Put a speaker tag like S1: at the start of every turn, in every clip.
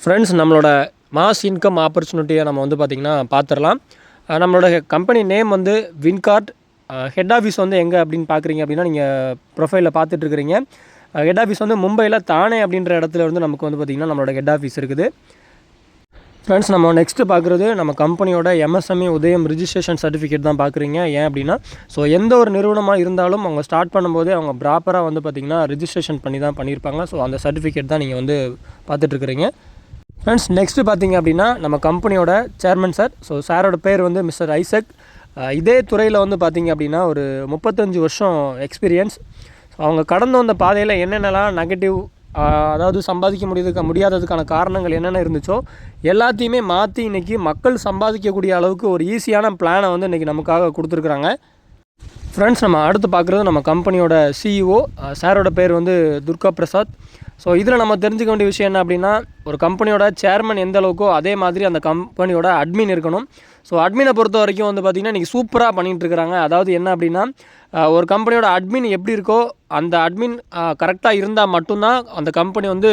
S1: Friends, நம்மளோட mass income ஆப்பர்ச்சுனிட்டியை நம்ம வந்து பார்த்திங்கன்னா பார்த்துடலாம். நம்மளோட கம்பெனி நேம் வந்து வின்கார்ட். ஹெட் ஆஃபீஸ் வந்து எங்கே அப்படின்னு பார்க்குறீங்க அப்படின்னா, நீங்கள் ப்ரொஃபைலில் பார்த்துட்ருக்கிறீங்க. ஹெட் ஆஃபீஸ் வந்து மும்பையில் தானே அப்படின்ற இடத்துல வந்து நமக்கு வந்து பார்த்திங்கன்னா நம்மளோட ஹெட் ஆஃபீஸ் இருக்குது. ஃப்ரெண்ட்ஸ், நம்ம நெக்ஸ்ட்டு பார்க்குறது நம்ம கம்பெனியோட MSME உதயம் ரிஜிஸ்ட்ரேஷன் சர்டிஃபிகேட் தான் பார்க்குறீங்க. ஏன் அப்படின்னா, எந்த ஒரு நிறுவனமாக இருந்தாலும் அவங்க ஸ்டார்ட் பண்ணும்போதே அவங்க ப்ராப்பராக வந்து பார்த்திங்கன்னா ரிஜிஸ்ட்ரேஷன் பண்ணி தான் பண்ணியிருப்பாங்க. அந்த சர்டிஃபிகேட் தான் நீங்கள் வந்து பார்த்துட்ருக்குறீங்க. ஃப்ரெண்ட்ஸ், நெக்ஸ்ட்டு பார்த்திங்க அப்படின்னா நம்ம கம்பெனியோட சேர்மன் சார். சாரோட பேர் வந்து மிஸ்டர் ஐசக். இதே துறையில் வந்து பார்த்திங்க அப்படின்னா ஒரு 35 வருஷம் எக்ஸ்பீரியன்ஸ். அவங்க கடந்து வந்த பாதையில் என்னென்னலாம் நெகட்டிவ், அதாவது சம்பாதிக்க முடியாததுக்கான காரணங்கள் என்னென்ன இருந்துச்சோ எல்லாத்தையுமே மாற்றி இன்றைக்கி மக்கள் சம்பாதிக்கக்கூடிய அளவுக்கு ஒரு ஈஸியான பிளானை வந்து இன்றைக்கி நமக்காக கொடுத்துருக்குறாங்க. ஃப்ரெண்ட்ஸ், நம்ம அடுத்து பார்க்குறது நம்ம கம்பெனியோட CEO. சாரோட பேர் வந்து துர்கா பிரசாத். இதில் நம்ம தெரிஞ்சுக்க வேண்டிய விஷயம் என்ன அப்படின்னா, ஒரு கம்பெனியோட சேர்மன் எந்த அளவுக்கோ அதே மாதிரி அந்த கம்பெனியோட அட்மின் இருக்கணும். அட்மினை பொறுத்த வரைக்கும் வந்து பார்த்திங்கன்னா இன்றைக்கி சூப்பராக பண்ணிகிட்ருக்குறாங்க. அதாவது என்ன அப்படின்னா, ஒரு கம்பெனியோட அட்மின் எப்படி இருக்கோ அந்த அட்மின் கரெக்டாக இருந்தால் மட்டும்தான் அந்த கம்பெனி வந்து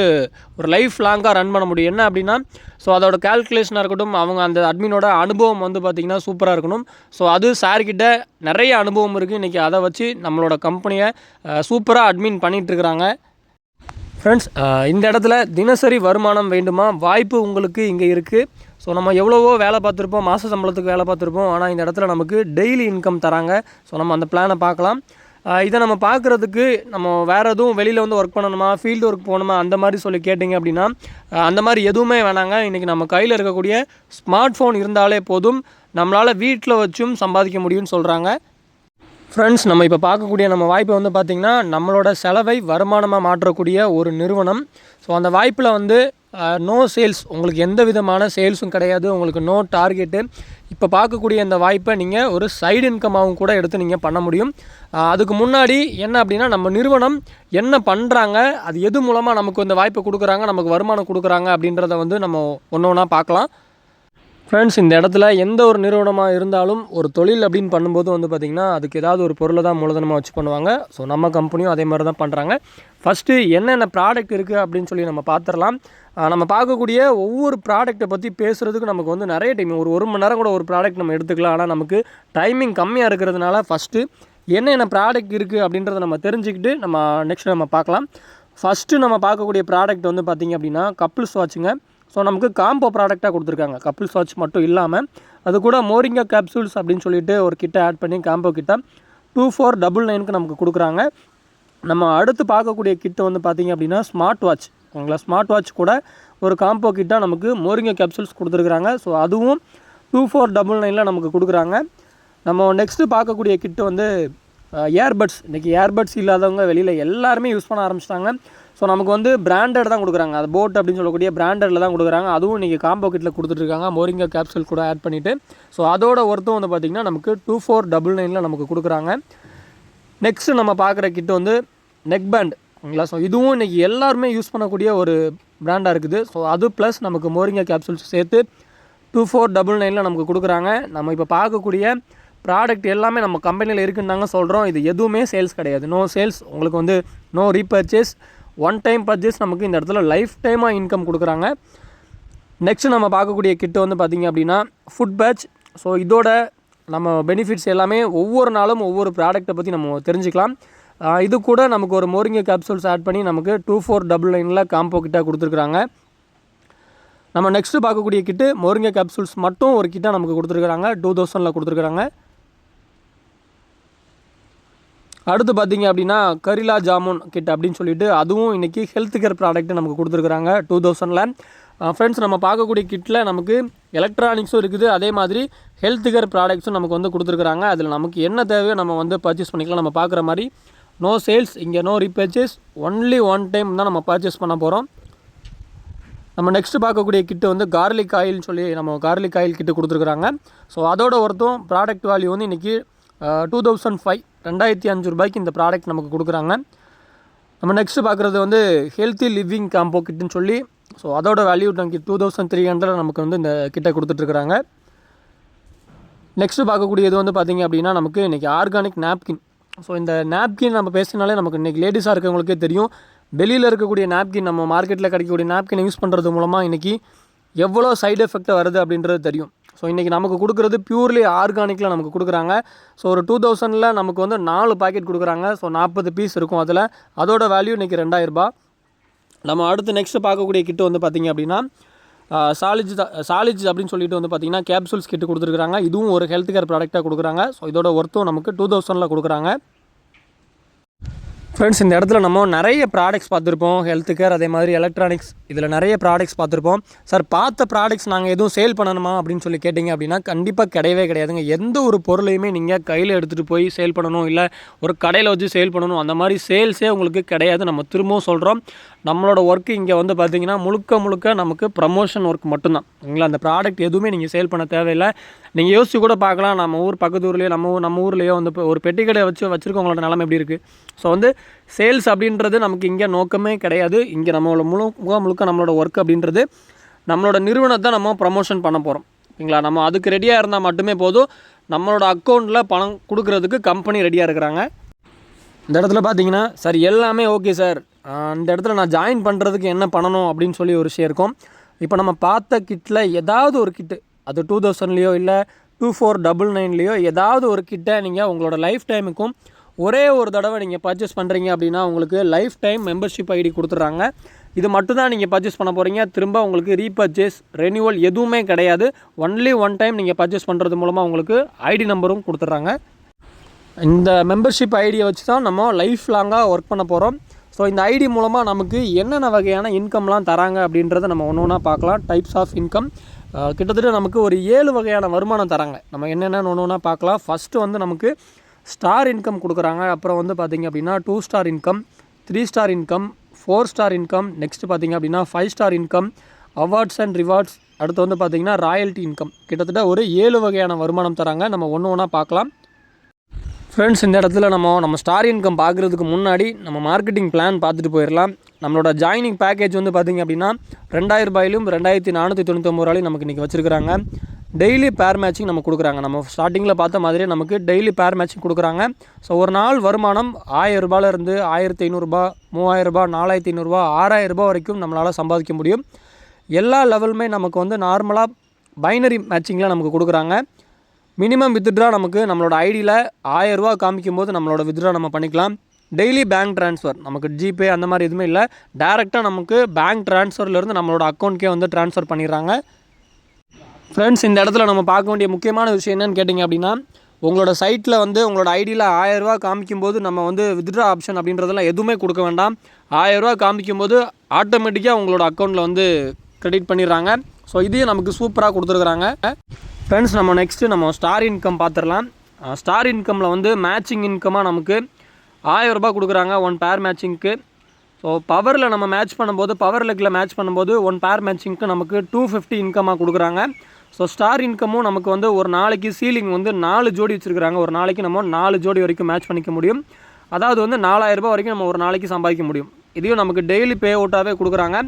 S1: ஒரு லைஃப் லாங்காக ரன் பண்ண முடியும். என்ன அப்படின்னா, அதோட கால்குலேஷனாக இருக்கட்டும், அவங்க அந்த அட்மினோட அனுபவம் வந்து பார்த்திங்கன்னா சூப்பராக இருக்கணும். அது சார்கிட்ட நிறைய அனுபவம் இருக்குது. இன்றைக்கி அதை வச்சு நம்மளோட கம்பெனியை சூப்பராக அட்மின் பண்ணிகிட்ருக்குறாங்க. ஃப்ரெண்ட்ஸ், இந்த இடத்துல தினசரி வருமானம் வேண்டுமா? வாய்ப்பு உங்களுக்கு இங்கே இருக்குது. நம்ம எவ்வளவோ வேலை பார்த்துருப்போம், மாத சம்பளத்துக்கு வேலை பார்த்துருப்போம். ஆனால் இந்த இடத்துல நமக்கு டெய்லி இன்கம் தராங்க. நம்ம அந்த பிளானை பார்க்கலாம். இதை நம்ம பார்க்குறதுக்கு நம்ம வேறு எதுவும் வெளியில் வந்து ஒர்க் பண்ணணுமா, ஃபீல்டு ஒர்க் போகணுமா அந்த மாதிரி சொல்லி கேட்டிங்க அப்படின்னா, அந்த மாதிரி எதுவுமே வேணாங்க. இன்றைக்கி நம்ம கையில் இருக்கக்கூடிய ஸ்மார்ட் ஃபோன் இருந்தாலே போதும், நம்மளால் வீட்டில் வச்சும் சம்பாதிக்க முடியும்னு சொல்கிறாங்க. ஃப்ரெண்ட்ஸ், நம்ம இப்போ பார்க்கக்கூடிய நம்ம வாய்ப்பை வந்து பார்த்திங்கன்னா நம்மளோட செலவை வருமானமாக மாற்றக்கூடிய ஒரு நிறுவனம். அந்த வாய்ப்பில் வந்து நோ சேல்ஸ், உங்களுக்கு எந்த விதமான சேல்ஸும் கிடையாது, உங்களுக்கு நோ டார்கெட்டு. இப்போ பார்க்கக்கூடிய இந்த வாய்ப்பை நீங்கள் ஒரு சைடு இன்கமாகவும் கூட எடுத்து நீங்கள் பண்ண முடியும். அதுக்கு முன்னாடி என்ன அப்படின்னா, நம்ம நிறுவனம் என்ன பண்ணுறாங்க, அது எது மூலமாக நமக்கு இந்த வாய்ப்பை கொடுக்குறாங்க, நமக்கு வருமானம் கொடுக்குறாங்க அப்படின்றத வந்து நம்ம ஒன்று ஒன்றா பார்க்கலாம். ஃப்ரெண்ட்ஸ், இந்த இடத்துல எந்த ஒரு நிறுவனமாக இருந்தாலும் ஒரு தொழில் அப்படின்னு பண்ணும்போது வந்து பார்த்திங்கன்னா அதுக்கு ஏதாவது ஒரு பொருளை தான் மூலதனமாக வச்சு பண்ணுவாங்க. நம்ம கம்பெனியும் அதே மாதிரி தான் பண்ணுறாங்க. ஃபஸ்ட்டு என்னென்ன ப்ராடக்ட் இருக்குது அப்படின்னு சொல்லி நம்ம பார்த்துடலாம். நம்ம பார்க்கக்கூடிய ஒவ்வொரு ப்ராடக்ட்டை பற்றி பேசுகிறதுக்கு நமக்கு வந்து நிறைய டைம், ஒரு மணி நேரம் கூட ஒரு ப்ராடக்ட் நம்ம எடுத்துக்கலாம். ஆனால் நமக்கு டைமிங் கம்மியாக இருக்கிறதுனால ஃபஸ்ட்டு என்னென்ன ப்ராடக்ட் இருக்குது அப்படின்றத நம்ம தெரிஞ்சுக்கிட்டு நம்ம நெக்ஸ்ட் நம்ம பார்க்கலாம். ஃபஸ்ட்டு நம்ம பார்க்கக்கூடிய ப்ராடக்ட் வந்து பார்த்திங்க அப்படின்னா கப்புள்ஸ் வாட்சுங்க. நமக்கு காம்போ ப்ராடக்டாக கொடுத்துருக்காங்க. கப்புள்ஸ் வாட்ச் மட்டும் இல்லாமல் அது கூட மோரிங்கா கேப்சூல்ஸ் அப்படின்னு சொல்லிட்டு ஒரு கிட்ட ஆட் பண்ணி காம்போ கிட்ட 2499க்கு நமக்கு கொடுக்குறாங்க. நம்ம அடுத்து பார்க்கக்கூடிய கிட்ட வந்து பார்த்திங்க அப்படின்னா ஸ்மார்ட் வாட்ச். உங்களை ஸ்மார்ட் வாட்ச் கூட ஒரு காம்போ கிட்ட நமக்கு மோரிங்கா கேப்சூல்ஸ் கொடுத்துருக்குறாங்க. அதுவும் 2499ல் நமக்கு கொடுக்குறாங்க. நம்ம நெக்ஸ்ட்டு பார்க்கக்கூடிய கிட்ட வந்து ஏர்பட்ஸ். இன்றைக்கி ஏர்பட்ஸ் இல்லாதவங்க வெளியில் எல்லாருமே யூஸ் பண்ண ஆரம்பிச்சிட்டாங்க. நமக்கு வந்து பிராண்டட் தான் கொடுக்குறாங்க. அது போட் அப்படின்னு சொல்லக்கூடிய பிராண்டடில் தான் கொடுக்குறாங்க. அதுவும் இன்றைக்கி காம்போ கிட்டில் கொடுத்துட்ருக்காங்க, மோரிங்கா கேப்சூல் கூட ஆட் பண்ணிவிட்டு. அதோட ஒருத்தம் வந்து பார்த்திங்கன்னா நமக்கு 2499ல் நமக்கு கொடுக்குறாங்க. நெக்ஸ்ட்டு நம்ம பார்க்குற கிட்ட வந்து நெக் பேண்ட். ஓகேங்களா? இதுவும் இன்றைக்கி எல்லாருமே யூஸ் பண்ணக்கூடிய ஒரு பிராண்டாக இருக்குது. அது ப்ளஸ் நமக்கு மோரிங்கா கேப்சூல்ஸ் சேர்த்து 2499ல் நமக்கு கொடுக்குறாங்க. நம்ம இப்போ பார்க்கக்கூடிய ப்ராடக்ட் எல்லாமே நம்ம கம்பெனியில் இருக்குன்னு தாங்க சொல்கிறோம். இது எதுவுமே சேல்ஸ் கிடையாது. No sales. உங்களுக்கு வந்து no repurchase, one time purchase. நமக்கு இந்த இடத்துல லைஃப் டைமாக இன்கம் கொடுக்குறாங்க. நெக்ஸ்ட்டு நம்ம பார்க்கக்கூடிய கிட்ட வந்து பார்த்திங்க அப்படின்னா ஃபுட் பேட்ச். இதோட நம்ம பெனிஃபிட்ஸ் எல்லாமே ஒவ்வொரு நாளும் ஒவ்வொரு ப்ராடக்ட்டை பற்றி நம்ம தெரிஞ்சுக்கலாம். இது கூட நமக்கு ஒரு மோரிங்கா கேப்சூல்ஸ் ஆட் பண்ணி நமக்கு 2499ல் காம்போ கிட்டாக கொடுத்துருக்குறாங்க. நம்ம நெக்ஸ்ட்டு பார்க்கக்கூடிய கிட்டு மோரிங்கா கேப்சூல்ஸ் மட்டும் ஒரு கிட்டாக நமக்கு கொடுத்துருக்குறாங்க. 2000ல் கொடுத்துருக்குறாங்க. அடுத்து பார்த்திங்க அப்படின்னா கரிலா ஜாமுன் கிட் அப்படின்னு சொல்லிட்டு அதுவும் இன்றைக்கி ஹெல்த் கேர் ப்ராடக்ட்டு நமக்கு கொடுத்துருக்குறாங்க 2000ல். ஃப்ரெண்ட்ஸ், நம்ம பார்க்கக்கூடிய கிட்டில் நமக்கு எலக்ட்ரானிக்ஸும் இருக்குது, அதே மாதிரி ஹெல்த் கேர் ப்ராடக்ட்ஸும் நமக்கு வந்து கொடுத்துருக்குறாங்க. அதில் நமக்கு என்ன தேவையோ நம்ம வந்து பர்ச்சேஸ் பண்ணிக்கலாம். நம்ம பார்க்குற மாதிரி நோ சேல்ஸ், இங்கே no repurchase, only one time தான் நம்ம பர்ச்சேஸ் பண்ண போகிறோம். நம்ம நெக்ஸ்ட்டு பார்க்கக்கூடிய கிட்டு வந்து கார்லிக் ஆயில்னு சொல்லி நம்ம கார்லிக் ஆயில் கிட்டு கொடுத்துருக்குறாங்க. அதோட ஒருத்தம் ப்ராடக்ட் வேல்யூ வந்து இன்றைக்கி 2005 ரூபாய்க்கு இந்த ப்ராடக்ட் நமக்கு கொடுக்குறாங்க. நம்ம நெக்ஸ்ட்டு பார்க்குறது வந்து ஹெல்த்தி லிவிங் காம்போ கிட்டுன்னு சொல்லி அதோட வேல்யூ நமக்கு 2300 நமக்கு வந்து இந்த கிட்டை கொடுத்துட்ருக்குறாங்க. நெக்ஸ்ட்டு பார்க்கக்கூடியது வந்து பார்த்திங்க அப்படின்னா நமக்கு இன்றைக்கி ஆர்கானிக் நாப்கின். இந்த நாப்கின் நம்ம பேசினாலே நமக்கு இன்றைக்கி லேடிஸாக இருக்கவங்களுக்கே தெரியும். வெளியில் இருக்கக்கூடிய நாப்கின், நம்ம மார்க்கெட்டில் கிடைக்கக்கூடிய நாப்கின் யூஸ் பண்ணுறது மூலமாக இன்றைக்கி எவ்வளோ சைடு எஃபெக்ட் வருது அப்படின்றது தெரியும். ஸோ இன்றைக்கி நமக்கு கொடுக்குறது பியூர்லி ஆர்கானிக்கில் நமக்கு கொடுக்குறாங்க. ஸோ ஒரு 2000 நமக்கு வந்து 4 பாக்கெட் கொடுக்குறாங்க. ஸோ 40 பீஸ் இருக்கும் அதில். அதோட வேல்யூ இன்றைக்கி 2000 ரூபாய். நம்ம அடுத்து நெக்ஸ்ட்டு பார்க்கக்கூடிய கிட்டு வந்து பார்த்திங்க அப்படின்னா சாலிஜ் அப்படின்னு சொல்லிட்டு வந்து பார்த்திங்கன்னா கேப்சூல்ஸ் கிட்டு கொடுத்துருக்குறாங்க. இதுவும் ஒரு ஹெல்த் கேர் ப்ராடக்டாக கொடுக்குறாங்க. ஸோ இதோட ஒர்த்தும் நமக்கு 2000 கொடுக்குறாங்க. ஃப்ரெண்ட்ஸ், இந்த இடத்துல நம்ம நிறைய ப்ராடக்ட்ஸ் பார்த்துருப்போம். ஹெல்த் கேர், அதே மாதிரி எலக்ட்ரானிக்ஸ், இதில் நிறைய ப்ராடக்ட்ஸ் பார்த்துருப்போம். சார், பார்த்த ப்ராடக்ட்ஸ் நாங்கள் எதுவும் சேல் பண்ணணுமா அப்படின்னு சொல்லி கேட்டிங்க அப்படின்னா கண்டிப்பாக கிடையவே கிடையாதுங்க. எந்த ஒரு பொருளையுமே நீங்கள் கையில் எடுத்துகிட்டு போய் சேல் பண்ணணும், இல்லை ஒரு கடையில் வச்சு சேல் பண்ணணும், அந்த மாதிரி சேல்ஸே உங்களுக்கு கிடையாது. நம்ம திரும்பவும் சொல்கிறோம், நம்மளோட ஒர்க்கு இங்கே வந்து பார்த்திங்கன்னா முழுக்க நமக்கு ப்ரமோஷன் ஒர்க் மட்டும்தான். சரிங்களா? அந்த ப்ராடக்ட் எதுவுமே நீங்கள் சேல் பண்ண தேவையில்லை. நீங்கள் யோசிச்சு கூட பார்க்கலாம், நம்ம ஊர் பக்கத்து ஊர்லேயோ நம்ம ஊர்லேயோ வந்து ஒரு பெட்டி கடை வச்சுருக்கவங்களோட நிலைமை எப்படி இருக்குது. ஸோ வந்து சேல்ஸ் அப்படின்றது நமக்கு இங்கே நோக்கமே கிடையாது. இங்கே நம்மளோட முழுக்க நம்மளோட ஒர்க் அப்படின்றது நம்மளோட நிறுவனத்தை நம்ம ப்ரமோஷன் பண்ண போகிறோம். ஓகேங்களா? நம்ம அதுக்கு ரெடியாக இருந்தால் மட்டுமே போதும். நம்மளோட அக்கௌண்ட்டில் பணம் கொடுக்குறதுக்கு கம்பெனி ரெடியாக இருக்கிறாங்க. இந்த இடத்துல பார்த்தீங்கன்னா, சார் எல்லாமே ஓகே சார், இந்த இடத்துல நான் ஜாயின் பண்ணுறதுக்கு என்ன பண்ணணும் அப்படின்னு சொல்லி ஒரு விஷயம் இருக்கும். இப்போ நம்ம பார்த்த கிட்டில் ஏதாவது ஒரு கிட்டு, அது 2000லையோ இல்லை 2499லையோ ஏதாவது ஒரு கிட்டை நீங்கள் உங்களோட லைஃப் டைமுக்கும் ஒரே ஒரு தடவை நீங்கள் பர்ச்சேஸ் பண்ணுறீங்க அப்படின்னா உங்களுக்கு லைஃப் டைம் மெம்பர்ஷிப் ஐடி கொடுத்துட்றாங்க. இது மட்டும் தான் நீங்கள் பர்ச்சேஸ் பண்ண போகிறீங்க. திரும்ப உங்களுக்கு ரீபர்ச்சேஸ், ரெனியூவல் எதுவுமே கிடையாது. ஒன்லி ஒன் டைம் நீங்கள் பர்ச்சேஸ் பண்ணுறது மூலமாக உங்களுக்கு ஐடி நம்பரும் கொடுத்துட்றாங்க. இந்த மெம்பர்ஷிப் ஐடியை வச்சு தான் நம்ம லைஃப் லாங்காக ஒர்க் பண்ண போகிறோம். ஸோ இந்த ஐடி மூலமாக நமக்கு என்னென்ன வகையான இன்கம்லாம் தராங்க அப்படின்றத நம்ம ஒன்று ஒன்றா பார்க்கலாம். டைப்ஸ் ஆஃப் இன்கம் கிட்டத்தட்ட நமக்கு ஒரு 7 வகையான வருமானம் தராங்க. நம்ம என்னென்னு ஒன்று ஒன்றா பார்க்கலாம். ஃபஸ்ட்டு வந்து நமக்கு ஸ்டார் இன்கம் கொடுக்குறாங்க. அப்புறம் வந்து பார்த்திங்க அப்படின்னா 2 star income, 3 star income, 4 star income, next பார்த்திங்க அப்படின்னா 5 star income, awards and rewards, அடுத்து வந்து பார்த்திங்கன்னா ராயல்ட்டி இன்கம். கிட்டத்தட்ட ஒரு 7 வகையான வருமானம் தராங்க. நம்ம ஒன்று ஒன்றா பார்க்கலாம். ஃப்ரெண்ட்ஸ், இந்த இடத்துல நம்ம ஸ்டார் இன்கம் பார்க்குறதுக்கு முன்னாடி நம்ம மார்க்கெட்டிங் பிளான் பார்த்துட்டு போயிடலாம். நம்மளோட ஜாயினிங் பேக்கேஜ் வந்து பார்த்திங்க அப்படின்னா 2000 ரூபாயிலும் 2499 ரூபாயிலும் நமக்கு இன்றைக்கி வச்சுருக்கிறாங்க. டெய்லி பேர் மேட்சிங் நம்ம கொடுக்குறாங்க. நம்ம ஸ்டார்டிங்கில் பார்த்த மாதிரியே நமக்கு டெய்லி பேர் மேட்சிங் கொடுக்குறாங்க. ஸோ ஒரு நாள் வருமானம் 1000 ரூபாயிலேருந்து 1500 ரூபாய், 3000 ரூபாய், 4500 ரூபாய், 6000 ரூபாய் வரைக்கும் நம்மளால் சம்பாதிக்க முடியும். எல்லா லெவலுமே நமக்கு வந்து நார்மலாக பைனரி மேட்சிங்கில் நமக்கு கொடுக்குறாங்க. மினிமம் வித்ட்ரா நமக்கு நம்மளோட ஐடியில் 1000 ரூபா காமிக்கும் போது நம்மளோட வித்ட்ரா நம்ம பண்ணிக்கலாம். டெய்லி பேங்க் ட்ரான்ஸ்ஃபர், நமக்கு ஜிபே அந்த மாதிரி எதுவுமே இல்லை. டேரெக்டாக நமக்கு பேங்க் ட்ரான்ஸ்ஃபர்லேருந்து நம்மளோட அக்கௌண்ட்கே வந்து ட்ரான்ஸ்ஃபர் பண்ணிடுறாங்க. ஃப்ரெண்ட்ஸ், இந்த இடத்துல நம்ம பார்க்க வேண்டிய முக்கியமான விஷயம் என்னென்னு கேட்டிங்க அப்படின்னா, உங்களோட சைட்டில் வந்து உங்களோட ஐடியில் 1000 ரூபா காமிக்கும்போது நம்ம வந்து வித்ட்ரா ஆப்ஷன் அப்படின்றதெல்லாம் எதுவுமே கொடுக்க வேண்டாம். 1000 ரூபா காமிக்கும்போது ஆட்டோமேட்டிக்காக உங்களோட அக்கௌண்ட்டில் வந்து கிரெடிட் பண்ணிடுறாங்க. ஸோ இதையும் நமக்கு சூப்பராக கொடுத்துருக்குறாங்க. ஃப்ரெண்ட்ஸ், நம்ம நெக்ஸ்ட்டு ஸ்டார் இன்கம் பார்த்துடலாம். ஸ்டார் இன்கமில் வந்து மேட்சிங் இன்கமாக நமக்கு 1000 ரூபா கொடுக்குறாங்க 1 பேர் மேட்சிங்க்கு. ஸோ பவரில் நம்ம மேட்ச் பண்ணும்போது, பவர் லெக்கில் மேட்ச் பண்ணும்போது 1 பேர் மேட்சிங்க்கு நமக்கு 250 இன்கமாக கொடுக்குறாங்க. ஸோ ஸ்டார் இன்கமும் நமக்கு வந்து ஒரு நாளைக்கு சீலிங் வந்து 4 ஜோடி வச்சுருக்குறாங்க. ஒரு நாளைக்கு நம்ம 4 ஜோடி வரைக்கும் மேட்ச் பண்ணிக்க முடியும். அதாவது வந்து 4000 ரூபாய் வரைக்கும் நம்ம ஒரு நாளைக்கு சம்பாதிக்க முடியும். இதையும் நமக்கு டெய்லி பே அவுட்டாகவே கொடுக்குறாங்க.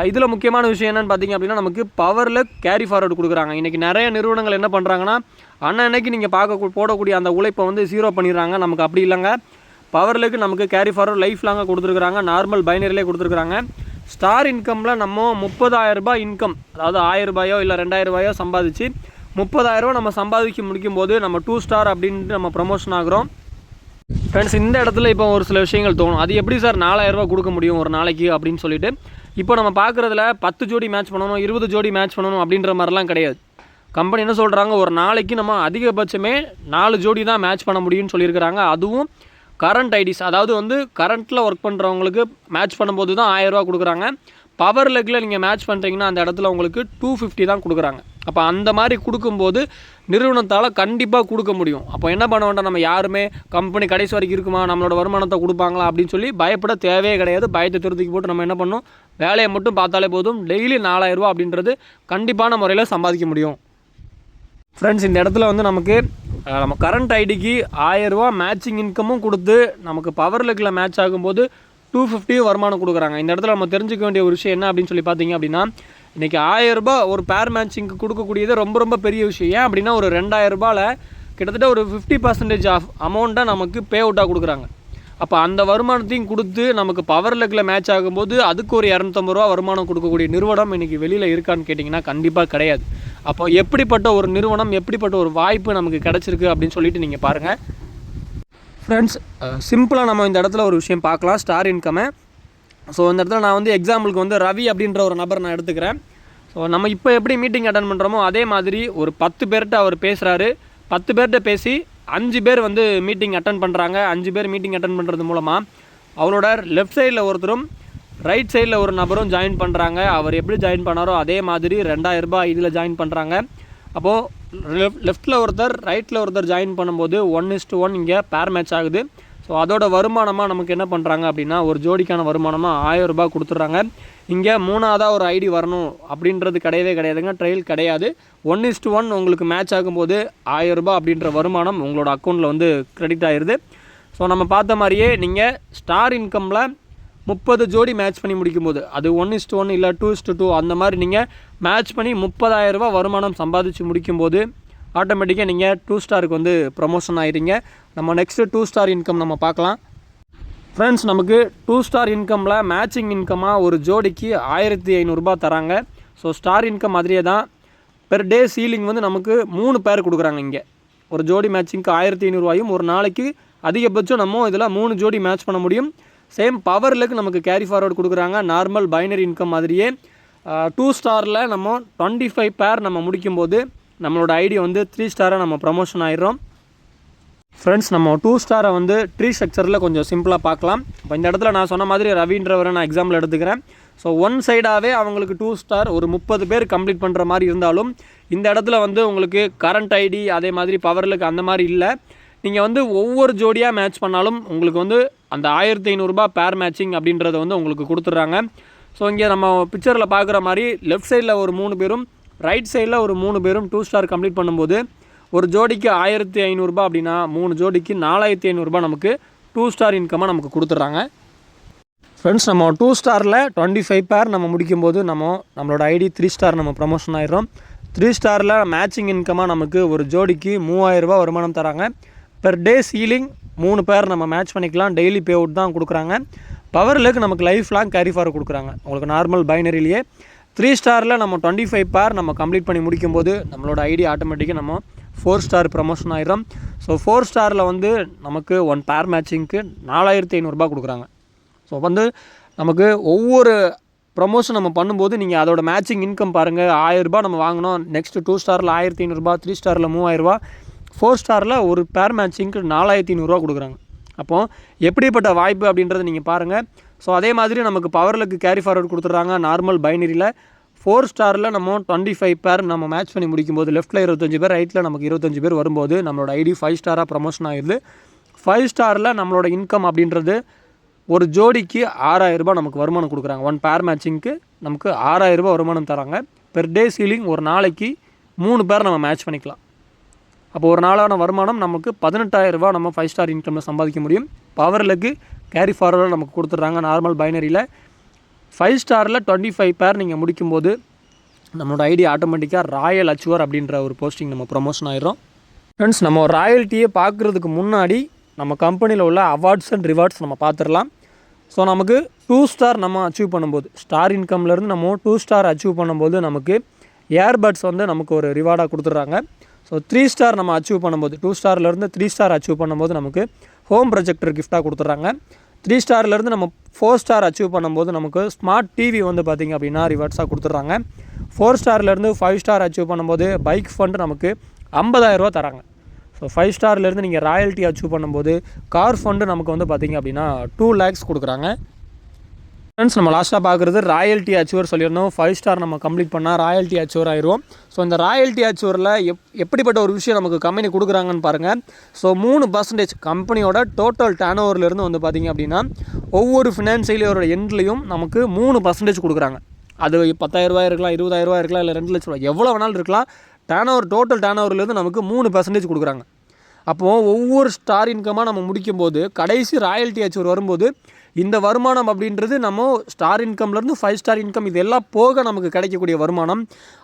S1: இதில் முக்கியமான விஷயம் என்னென்னு பார்த்திங்க அப்படின்னா, நமக்கு பவரில் கேரி ஃபார்வர்டு கொடுக்குறாங்க. இன்றைக்கி நிறைய நிறுவனங்கள் என்ன பண்ணுறாங்கன்னா, அன்னைக்கு நீங்கள் போடக்கூடிய அந்த உழைப்பை வந்து 0 பண்ணிடுறாங்க. நமக்கு அப்படி இல்லைங்க. பவர்லுக்கு நமக்கு கேரி ஃபார்வர்டு லைஃப் லாங்காக கொடுத்துருக்குறாங்க. நார்மல் பைனரிலே கொடுத்துருக்குறாங்க. ஸ்டார் இன்கமில் நம்ம 30,000 ரூபாய் இன்கம், அதாவது 1000 ரூபாயோ இல்லை 2000 ரூபாயோ சம்பாதிச்சு 30,000 ரூபா நம்ம சம்பாதிக்க முடிக்கும் போது நம்ம 2 ஸ்டார் அப்படின்ட்டு நம்ம ப்ரமோஷன் ஆகிறோம். ஃப்ரெண்ட்ஸ், இந்த இடத்துல இப்போ ஒரு சில விஷயங்கள் தோணும். அது எப்படி சார் 4000 ரூபா கொடுக்க முடியும் ஒரு நாளைக்கு அப்படின்னு சொல்லிட்டு. இப்போ நம்ம பார்க்குறதுல 10 ஜோடி மேட்ச் பண்ணணும், 20 ஜோடி மேட்ச் பண்ணணும் அப்படின்ற மாதிரிலாம் கிடையாது. கம்பெனி என்ன சொல்கிறாங்க, ஒரு நாளைக்கு நம்ம அதிகபட்சமே 4 ஜோடி தான் மேட்ச் பண்ண முடியும்னு சொல்லியிருக்கிறாங்க. அதுவும் கரண்ட் ஐடிஸ், அதாவது வந்து கரண்ட்டில் ஒர்க் பண்ணுறவங்களுக்கு மேட்ச் பண்ணும்போது தான் 1000 ரூபா கொடுக்குறாங்க. பவர் லெக்கில் நீங்கள் மேட்ச் பண்ணுறீங்கன்னா அந்த இடத்துல உங்களுக்கு 250 தான் கொடுக்குறாங்க. அப்போ அந்த மாதிரி கொடுக்கும்போது நிறுவனத்தால் கண்டிப்பாக கொடுக்க முடியும். அப்போ என்ன பண்ண வேண்டாம், நம்ம யாருமே கம்பெனி கடைசி வரைக்கும் இருக்குமா, நம்மளோட வருமானத்தை கொடுப்பாங்களா அப்படின்னு சொல்லி பயப்பட தேவையே கிடையாது. பயத்தை துருத்திக்கு போட்டு நம்ம என்ன பண்ணணும், வேலையை மட்டும் பார்த்தாலே போதும். டெய்லி 4000 ரூபா அப்படின்றது கண்டிப்பான முறையில் சம்பாதிக்க முடியும். ஃப்ரெண்ட்ஸ், இந்த இடத்துல வந்து நமக்கு நம்ம கரண்ட் ஐடிக்கு 1000 ரூபா மேட்சிங் இன்கமும் கொடுத்து நமக்கு பவர் லெக்கில் மேட்ச் ஆகும்போது 250 வருமானம் கொடுக்குறாங்க. இந்த இடத்துல நம்ம தெரிஞ்சுக்க வேண்டிய ஒரு விஷயம் என்ன அப்படின்னு சொல்லி பார்த்தீங்க அப்படின்னா, இன்றைக்கி 1000 ரூபா ஒரு பேர் மேட்சிங்க்கு கொடுக்கக்கூடியது ரொம்ப பெரிய விஷயம். ஏன் அப்படின்னா, ஒரு 2000 ரூபாயில் கிட்டத்தட்ட ஒரு 50% ஆஃப் அமௌண்ட்டை நமக்கு பே அவுட்டாக கொடுக்குறாங்க. அப்போ அந்த வருமானத்தையும் கொடுத்து நமக்கு பவர் லெக்கில் மேட்ச் ஆகும்போது அதுக்கு ஒரு ரூ. 250 வருமானம் கொடுக்கக்கூடிய நிறுவனம் இன்றைக்கி வெளியில் இருக்கான்னு கேட்டிங்கன்னா கண்டிப்பாக கிடையாது. அப்போ எப்படிப்பட்ட ஒரு நிறுவனம், எப்படிப்பட்ட ஒரு வாய்ப்பு நமக்கு கிடச்சிருக்கு அப்படின்னு சொல்லிட்டு நீங்கள் பாருங்கள் ஃப்ரெண்ட்ஸ். சிம்பிளாக நம்ம இந்த இடத்துல ஒரு விஷயம் பார்க்கலாம், ஸ்டார் இன்கம்மை. ஸோ இந்த இடத்துல நான் வந்து எக்ஸாம்பிளுக்கு வந்து ரவி அப்படின்ற ஒரு நபர் நான் எடுத்துக்கிறேன். ஸோ நம்ம இப்போ எப்படி மீட்டிங் அட்டன் பண்ணுறோமோ அதே மாதிரி ஒரு 10 பேர்கிட்ட அவர் பேசுகிறாரு. 10 பேர்கிட்ட பேசி 5 பேர் வந்து மீட்டிங் அட்டன் பண்ணுறாங்க. 5 பேர் மீட்டிங் அட்டன் பண்ணுறது மூலமாக அவரோட லெஃப்ட் சைடில் ஒருத்தரும் ரைட் சைடில் ஒரு நபரும் ஜாயின் பண்ணுறாங்க. அவர் எப்படி ஜாயின் பண்ணாரோ அதே மாதிரி ரூ. 2000 இதில் ஜாயின் பண்ணுறாங்க. அப்போது லெஃப்ட்டில் ஒருத்தர் ரைட்டில் ஒருத்தர் ஜாயின் பண்ணும்போது 1:1 இங்கே பேர் மேட்ச் ஆகுது. ஸோ அதோட வருமானமாக நமக்கு என்ன பண்ணுறாங்க அப்படின்னா ஒரு ஜோடிக்கான வருமானமாக ரூ. 1000 கொடுத்துட்றாங்க. இங்கே மூணாவதாக ஒரு ஐடி வரணும் அப்படின்றது கிடையாதுங்க, ட்ரையல் கிடையாது. 1:1 உங்களுக்கு மேட்ச் ஆகும்போது ரூ. 1000 அப்படின்ற வருமானம் உங்களோட அக்கௌண்ட்டில் வந்து கிரெடிட் ஆயிடுது. ஸோ நம்ம பார்த்த மாதிரியே நீங்கள் ஸ்டார் இன்கமில் 30 ஜோடி மேட்ச் பண்ணி முடிக்கும்போது அது 1:1 இல்லை 2:2 அந்த மாதிரி நீங்கள் மேட்ச் பண்ணி ரூ. 30,000 வருமானம் சம்பாதிச்சு முடிக்கும்போது ஆட்டோமேட்டிக்காக நீங்கள் 2 ஸ்டாருக்கு வந்து ப்ரமோஷன் ஆகிடுங்க. நம்ம நெக்ஸ்ட்டு 2 ஸ்டார் இன்கம் நம்ம பார்க்கலாம் ஃப்ரெண்ட்ஸ். நமக்கு 2 ஸ்டார் இன்கமில் மேட்சிங் இன்கமாக ஒரு ஜோடிக்கு ரூ. 1500 தராங்க. ஸோ ஸ்டார் இன்கம் மாதிரியே தான் பெர் டே சீலிங் வந்து நமக்கு 3 பேர் கொடுக்குறாங்க. இங்கே ஒரு ஜோடி மேட்சிங்க்கு 1500 ஒரு நாளைக்கு அதிகபட்சம் நம்ம இதில் 3 ஜோடி மேட்ச் பண்ண முடியும். சேம் பவர்லுக்கு நமக்கு கேரி ஃபார்வர்டு கொடுக்குறாங்க. நார்மல் பைனரி இன்கம் மாதிரியே 2 ஸ்டாரில் நம்ம 25 பேர் நம்ம முடிக்கும்போது நம்மளோட ஐடி வந்து 3 ஸ்டாரை நம்ம ப்ரமோஷன் ஆகிடும் ஃப்ரெண்ட்ஸ். நம்ம 2 ஸ்டாரை வந்து ட்ரீ ஸ்ட்ரக்சரில் கொஞ்சம் சிம்பிளாக பார்க்கலாம். இப்போ இந்த இடத்துல நான் சொன்ன மாதிரி ரவின்றவரை நான் எக்ஸாம்பிள் எடுத்துக்கிறேன். ஸோ ஒன் சைடாகவே அவங்களுக்கு 2 ஸ்டார் ஒரு 30 பேர் கம்ப்ளீட் பண்ணுற மாதிரி இருந்தாலும் இந்த இடத்துல வந்து உங்களுக்கு கரண்ட் ஐடி அதே மாதிரி பவர்லுக்கு அந்த மாதிரி இல்லை. நீங்கள் வந்து ஒவ்வொரு ஜோடியாக மேட்ச் பண்ணாலும் உங்களுக்கு வந்து அந்த ரூ. 1500 பேர் மேட்சிங் அப்படின்றத வந்து உங்களுக்கு கொடுத்துட்றாங்க. ஸோ இங்கே நம்ம பிக்சரில் பார்க்குற மாதிரி லெஃப்ட் சைடில் ஒரு 3 பேரும் ரைட் சைடில் ஒரு 3 பேரும் 2 ஸ்டார் கம்ப்ளீட் பண்ணும்போது ஒரு ஜோடிக்கு ரூ. 1500 அப்படின்னா 3 ஜோடிக்கு ரூ. 4500 நமக்கு 2 ஸ்டார் இன்கமாக நமக்கு கொடுத்துட்றாங்க ஃப்ரெண்ட்ஸ். நம்ம 2 ஸ்டாரில் 25 பேர் நம்ம முடிக்கும்போது நம்மளோட ஐடி 3 ஸ்டார் நம்ம ப்ரமோஷன் ஆகிடும். 3 ஸ்டாரில் மேட்சிங் இன்கமாக நமக்கு ஒரு ஜோடிக்கு ரூ. 3000 வருமானம் தராங்க. பெர் டே சீலிங் 3 பேர் நம்ம மேட்ச் பண்ணிக்கலாம். டெய்லி பே அவுட் தான் கொடுக்குறாங்க. பவர்லுக்கு நமக்கு லைஃப் லாங் கேரி ஃபார்வர்ட் கொடுக்குறாங்க. உங்களுக்கு நார்மல் பைனரிலேயே 3 ஸ்டாரில் நம்ம 25 பேர் நம்ம கம்ப்ளீட் பண்ணி முடிக்கும்போது நம்மளோட ஐடி ஆட்டோமேட்டிக்காக நம்ம 4 ஸ்டார் ப்ரமோஷன் ஆகிடும். ஸோ 4 ஸ்டாரில் வந்து நமக்கு 1 பேர் மேட்சிங்க்கு ரூ. 4500 கொடுக்குறாங்க. ஸோ வந்து நமக்கு ஒவ்வொரு ப்ரமோஷன் நம்ம பண்ணும்போது நீங்கள் அதோட மேட்சிங் இன்கம் பாருங்கள். ரூ. 1000 நம்ம வாங்கினோம். நெக்ஸ்ட்டு 2 ஸ்டாரில் 1500, 3 ஸ்டாரில் 3000, 4 ஸ்டாரில் ஒரு பேர் மேட்சிங்க்கு ரூ. 4500 கொடுக்குறாங்க. அப்போது எப்படிப்பட்ட வாய்ப்பு அப்படின்றத நீங்கள் பாருங்கள். ஸோ அதே மாதிரி நமக்கு பவர்லுக்கு கேரி ஃபார்வர்ட் கொடுத்துட்றாங்க. நார்மல் பைனரியில் 4 ஸ்டாரில் நம்ம 25 பேர் நம்ம மேட்ச் பண்ணி முடிக்கும்போது லெஃப்ட்டில் 25 பேர் ரைட்டில் நமக்கு 25 பேர் வரும்போது நம்மளோட ஐடி 5 ஸ்டாராக ப்ரமோஷன் ஆகிடுது. 5 ஸ்டாரில் நம்மளோட இன்கம் அப்படின்றது ஒரு ஜோடிக்கு ரூ. 6000 நமக்கு வருமானம் கொடுக்குறாங்க. 1 பேர் மேட்சிங்க்கு நமக்கு ரூ. 6000 வருமானம் தராங்க. பெர் டே சீலிங் ஒரு நாளைக்கு 3 பேர் நம்ம மேட்ச் பண்ணிக்கலாம். அப்போ ஒரு நாளான வருமானம் நமக்கு ரூ. 18,000 நம்ம 5 ஸ்டார் இன்கமில் சம்பாதிக்க முடியும். பவர்லுக்கு கேரி ஃபார்வர்டு நமக்கு கொடுத்துட்றாங்க. நார்மல் பைனரியில் 5 ஸ்டாரில் 25 பேர் நீங்கள் முடிக்கும்போது நம்மளோட ஐடி ஆட்டோமேட்டிக்காக ராயல் அச்சீவர் அப்படின்ற ஒரு போஸ்டிங் நம்ம ப்ரமோஷன் ஆகிடும் ஃப்ரெண்ட்ஸ். நம்ம ராயல்ட்டியை பார்க்குறதுக்கு முன்னாடி நம்ம கம்பெனியில் உள்ள அவார்ட்ஸ் அண்ட் ரிவார்ட்ஸ் நம்ம பார்த்துடலாம். ஸோ நமக்கு 2 ஸ்டார் நம்ம அச்சீவ் பண்ணும்போது ஸ்டார் இன்கம்லேருந்து நம்ம 2 ஸ்டார் அச்சீவ் பண்ணும்போது நமக்கு ஏர்பட்ஸ் வந்து நமக்கு ஒரு ரிவார்டாக கொடுத்துட்றாங்க. ஸோ 3 ஸ்டார் நம்ம அச்சீவ் பண்ணும்போது 2 ஸ்டார்லேருந்து 3 ஸ்டார் அச்சீவ் பண்ணும்போது நமக்கு ஹோம் ப்ரொஜெக்டர் கிஃப்டாக கொடுத்துட்றாங்க. 3 ஸ்டார்லேருந்து நம்ம 4 ஸ்டார் அச்சீவ் பண்ணும்போது நமக்கு ஸ்மார்ட் டிவி வந்து பார்த்திங்க அப்படின்னா ரிவார்ட்ஸாக கொடுத்துட்றாங்க. 4 ஸ்டார்லேருந்து 5 ஸ்டார் அச்சீவ் பண்ணும்போது பைக் ஃபண்ட் நமக்கு ரூ. 50,000 தராங்க. ஸோ 5 ஸ்டார்லேருந்து நீங்கள் ராயல்ட்டி அச்சீவ் பண்ணும்போது கார் ஃபண்டு நமக்கு வந்து பார்த்திங்க அப்படின்னா 2 lakhs கொடுக்குறாங்க. ஃப்ரெண்ட்ஸ் நம்ம லாஸ்ட்டாக பார்க்குறது ராயல்ட்டி அச்சீவர் சொல்லியிருந்தோம். 5 ஸ்டார் நம்ம கம்ப்ளீட் பண்ணால் ராயல்ட்டி அச்சீவர் ஆயிடுவோம். ஸோ இந்த ராயல்ட்டி அச்சீவரில் எப்படிப்பட்ட ஒரு விஷயம் நமக்கு கம்பெனி கொடுக்குறாங்கன்னு பாருங்கள். ஸோ 3% கம்பெனியோட டோட்டல் டர்ன் ஓவர்லேருந்து வந்து பார்த்திங்க அப்படின்னா ஒவ்வொரு ஃபினான்ஷியல் இயரோட எண்ட்லேயும் நமக்கு 3% கொடுக்குறாங்க. அது 10,000 இருக்கலாம், 20,000 இருக்கலாம், இல்லை 2 லட்ச ரூபா எவ்வளோ வேணாலும் இருக்கலாம். டோட்டல் டர்ன் ஓவர்லேருந்து நமக்கு 3% கொடுக்குறாங்க. அப்போது ஒவ்வொரு ஸ்டார் இன்கமாக நம்ம முடிக்கும்போது கடைசி ராயல்ட்டி அச்சீவர் வரும்போது இந்த வருமானம் அப்படின்றது நம்ம ஸ்டார் இன்கம்லேருந்து 5 ஸ்டார் இன்கம் இது எல்லாம் போக நமக்கு கிடைக்கக்கூடிய வருமானம்.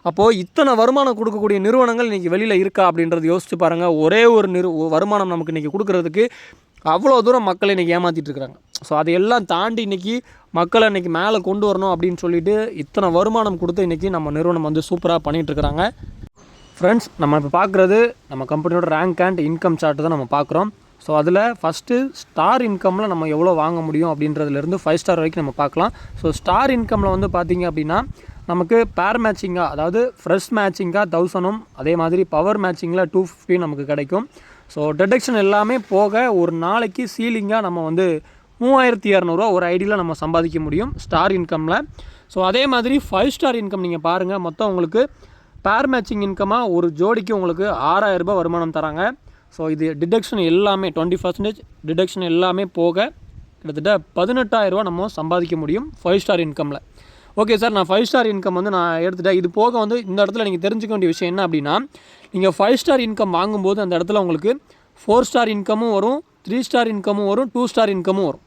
S1: அப்போது இத்தனை வருமானம் கொடுக்கக்கூடிய நிறுவனங்கள் இன்றைக்கி வெளியில் இருக்கா அப்படின்றது யோசிச்சு பாருங்கள். ஒரே ஒரு வருமானம் நமக்கு இன்றைக்கி கொடுக்குறதுக்கு அவ்வளோ தூரம் மக்களை இன்றைக்கி ஏமாற்றிட்டு இருக்கிறாங்க. ஸோ அதையெல்லாம் தாண்டி இன்றைக்கி மக்களை இன்றைக்கி மேலே கொண்டு வரணும் அப்படின்னு சொல்லிட்டு இத்தனை வருமானம் கொடுத்து இன்றைக்கி நம்ம நிறுவனம் வந்து சூப்பராக பண்ணிகிட்ருக்குறாங்க. ஃப்ரெண்ட்ஸ், நம்ம இப்போ பார்க்குறது நம்ம கம்பெனியோட ரேங்க் அண்ட் இன்கம் சார்ட்டு தான் நம்ம பார்க்குறோம். ஸோ அதில் ஃபஸ்ட்டு ஸ்டார் இன்கமில் நம்ம எவ்வளோ வாங்க முடியும் அப்படின்றதுலேருந்து 5 ஸ்டார் வரைக்கும் நம்ம பார்க்கலாம். ஸோ ஸ்டார் இன்கமில் வந்து பார்த்திங்க அப்படின்னா நமக்கு பேர் மேட்சிங்காக, அதாவது ஃப்ரெஷ் மேட்சிங்காக 1000, அதே மாதிரி பவர் மேட்சிங்கில் 250 நமக்கு கிடைக்கும். ஸோ டிடக்ஷன் எல்லாமே போக ஒரு நாளைக்கு சீலிங்காக நம்ம வந்து 3200 ஒரு ஐடியில் நம்ம சம்பாதிக்க முடியும் ஸ்டார் இன்கமில். ஸோ அதே மாதிரி 5 ஸ்டார் இன்கம் நீங்கள் பாருங்கள், மொத்தம் உங்களுக்கு பேர் மேட்சிங் இன்கமாக ஒரு ஜோடிக்கு உங்களுக்கு 6000 ரூபாய் வருமானம் தராங்க. ஸோ இது டிடக்ஷன் எல்லாமே 20% டிடக்ஷன் எல்லாமே போக கிட்டத்தட்ட 18,000 ரூபா நம்ம சம்பாதிக்க முடியும் 5 ஸ்டார் இன்கமில். ஓகே சார், நான் 5 ஸ்டார் இன்கம் வந்து நான் எடுத்துகிட்டேன். இது போக வந்து இந்த இடத்துல நீங்கள் தெரிஞ்சுக்க வேண்டிய விஷயம் என்ன அப்படின்னா, நீங்கள் 5 ஸ்டார் இன்கம் வாங்கும்போது அந்த இடத்துல உங்களுக்கு 4 ஸ்டார் இன்கமும் வரும், 3 ஸ்டார் இன்கமும் வரும், 2 ஸ்டார் இன்கமும் வரும்.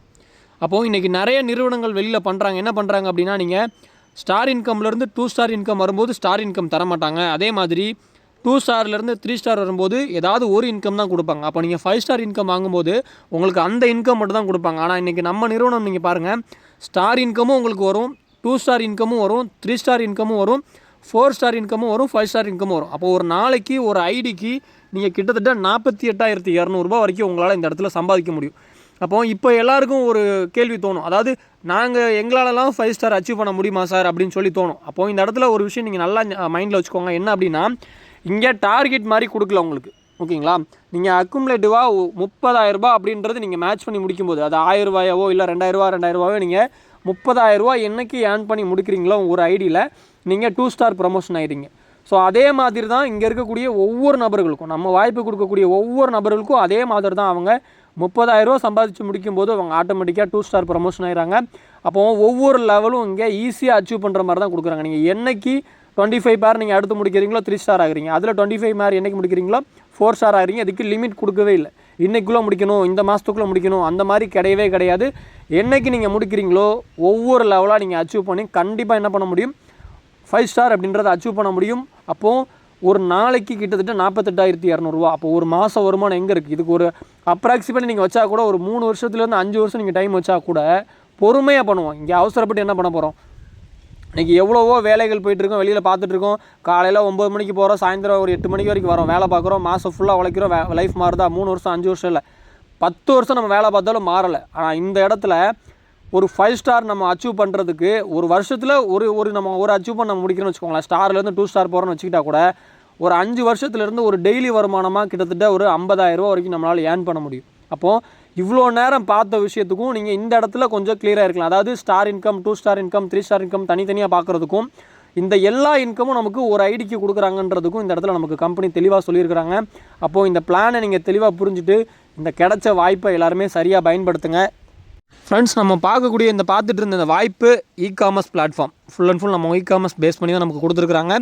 S1: அப்போது இன்றைக்கி நிறைய நிறுவனங்கள் வெளியில் பண்ணுறாங்க. என்ன பண்ணுறாங்க அப்படின்னா, நீங்கள் ஸ்டார் இன்கம்லேருந்து 2 ஸ்டார் இன்கம் வரும்போது ஸ்டார் இன்கம் தர மாட்டாங்க. அதே மாதிரி 2 ஸ்டார்லேருந்து 3 ஸ்டார் வரும்போது ஏதாவது ஒரு இன்கம் தான் கொடுப்பாங்க. அப்போ நீங்கள் 5 ஸ்டார் இன்கம் வாங்கும்போது உங்களுக்கு அந்த இன்கம் மட்டும் தான் கொடுப்பாங்க. ஆனால் இன்றைக்கி நம்ம நிறுவனம் நீங்கள் பாருங்கள், ஸ்டார் இன்கமும் உங்களுக்கு வரும், 2 ஸ்டார் இன்கமும் வரும், 3 ஸ்டார் இன்கமும் வரும், 4 ஸ்டார் இன்கமும் வரும், 5 ஸ்டார் இன்கமும் வரும். அப்போ ஒரு நாளைக்கு ஒரு ஐடிக்கு நீங்கள் கிட்டத்தட்ட 48,200 ரூபாய் வரைக்கும் உங்களால் இந்த இடத்துல சம்பாதிக்க முடியும். அப்போது இப்போ எல்லாருக்கும் ஒரு கேள்வி தோணும், அதாவது எங்களாலலாம் 5 ஸ்டார் அச்சீவ் பண்ண முடியுமா சார் அப்படின்னு சொல்லி தோணும். அப்போது இந்த இடத்துல ஒரு விஷயம் நீங்கள் நல்லா மைண்டில் வச்சுக்கோங்க. என்ன அப்படின்னா, இங்கே டார்கெட் மாதிரி கொடுக்கல உங்களுக்கு, ஓகேங்களா? நீங்கள் அக்குமுலேட்டிவாக 30,000 ரூபாய் அப்படின்றது நீங்கள் மேட்ச் பண்ணி முடிக்கும்போது, அது 1000 ரூபாயோ இல்லை 2000 ரூபாயோ நீங்கள் 30,000 ரூபாய் என்னைக்கு ஏர்ன் பண்ணி முடிக்கிறீங்களோ ஒரு ஐடியில் நீங்கள் 2 ஸ்டார் ப்ரமோஷன் ஆகிடுங்க. ஸோ அதே மாதிரி தான் இங்கே இருக்கக்கூடிய ஒவ்வொரு நபர்களுக்கும், நம்ம வாய்ப்பு கொடுக்கக்கூடிய ஒவ்வொரு நபர்களுக்கும் அதே மாதிரி தான் அவங்க 30,000 ரூபா சம்பாதிச்சு முடிக்கும்போது அவங்க ஆட்டோமேட்டிக்காக 2 ஸ்டார் ப்ரமோஷன் ஆகிறாங்க. அப்போது ஒவ்வொரு லெவலும் இங்கே ஈஸியாக அச்சீவ் பண்ணுற மாதிரி தான் கொடுக்குறாங்க. நீங்கள் என்னைக்கு 25 பேர் நீங்கள் அடுத்து முடிக்கிறீங்களோ 3 ஸ்டார் ஆகிறீங்க. அதில் 25 பேர் என்றைக்கு முடிக்கிறீங்களோ 4 ஸ்டார் ஆகிறீங்க. இதுக்கு லிமிட் கொடுக்கவே இல்லை, இன்றைக்குள்ளே முடிக்கணும், இந்த மாதத்துக்குள்ளே முடிக்கணும், அந்த மாதிரி கிடையவே கிடையாது. என்றைக்கு நீங்கள் முடிக்கிறீங்களோ ஒவ்வொரு லெவலாக நீங்கள் அச்சீவ் பண்ணி கண்டிப்பாக என்ன பண்ண முடியும், 5 ஸ்டார் அப்படின்றத அச்சீவ் பண்ண முடியும். அப்போது ஒரு நாளைக்கு கிட்டத்தட்ட 48,200 ரூபா. அப்போ ஒரு மாதம் வருமானம் எங்கே இருக்குது? இதுக்கு ஒரு அப்ராக்சிமேட் நீங்கள் வச்சா கூட ஒரு 3 வருஷத்துலேருந்து 5 வருஷம் நீங்கள் டைம் வச்சா கூட பொறுமையாக பண்ணுவோம். இங்கே அவசரப்பட்டு என்ன பண்ண போகிறோம்? இன்றைக்கி எவ்வளவோ வேலைகள் போயிட்டுருக்கோம், வெளியில் பார்த்துட்ருக்கோம். காலையில் 9 மணிக்கு போகிறோம், சாயந்தரம் ஒரு 8 மணிக்கு வரைக்கும் வரோம், வேலை பார்க்குறோம், மாதம் ஃபுல்லாக உழைக்கிறோம். லைஃப் மாறுதா? 3 வருஷம் 5 வருஷம் இல்லை, 10 வருஷம் நம்ம வேலை பார்த்தாலும் மாறலை. ஆனால் இந்த இடத்துல ஒரு 5 ஸ்டார் நம்ம அச்சீவ் பண்ணுறதுக்கு ஒரு வருஷத்தில் நம்ம ஒரு அச்சீவ் பண்ண முடிக்கணும்னு வச்சுக்கோங்களேன். ஸ்டார்லேருந்து 2 ஸ்டார் போகிறோன்னு வச்சுக்கிட்டா கூட ஒரு 5 வருஷத்துலேருந்து ஒரு டெய்லி வருமானமாக கிட்டத்தட்ட ஒரு 50,000 ரூபா வரைக்கும் நம்மளால் ஏர்ன் பண்ண முடியும். அப்போது இவ்வளோ நேரம் பார்த்த விஷயத்துக்கும் நீங்கள் இந்த இடத்துல கொஞ்சம் கிளியராக இருக்கலாம். அதாவது star income, 2 star income, 3 star income தனித்தனியாக பார்க்குறதுக்கும் இந்த எல்லா இன்கமும் நமக்கு ஒரு ஐடிக்கு கொடுக்குறாங்கன்றதுக்கும் இந்த இடத்துல நமக்கு கம்பெனி தெளிவாக சொல்லியிருக்கிறாங்க. அப்போது இந்த பிளானை நீங்கள் தெளிவாக புரிஞ்சுட்டு இந்த கிடைச்ச வாய்ப்பை எல்லாருமே சரியாக பயன்படுத்துங்க. ஃப்ரெண்ட்ஸ், நம்ம பார்த்துட்டு இருந்த இந்த வாய்ப்பு e-commerce platform full and full நம்ம இ-காமர்ஸ் பேஸ் பண்ணி தான் நமக்கு கொடுத்துருக்குறாங்க.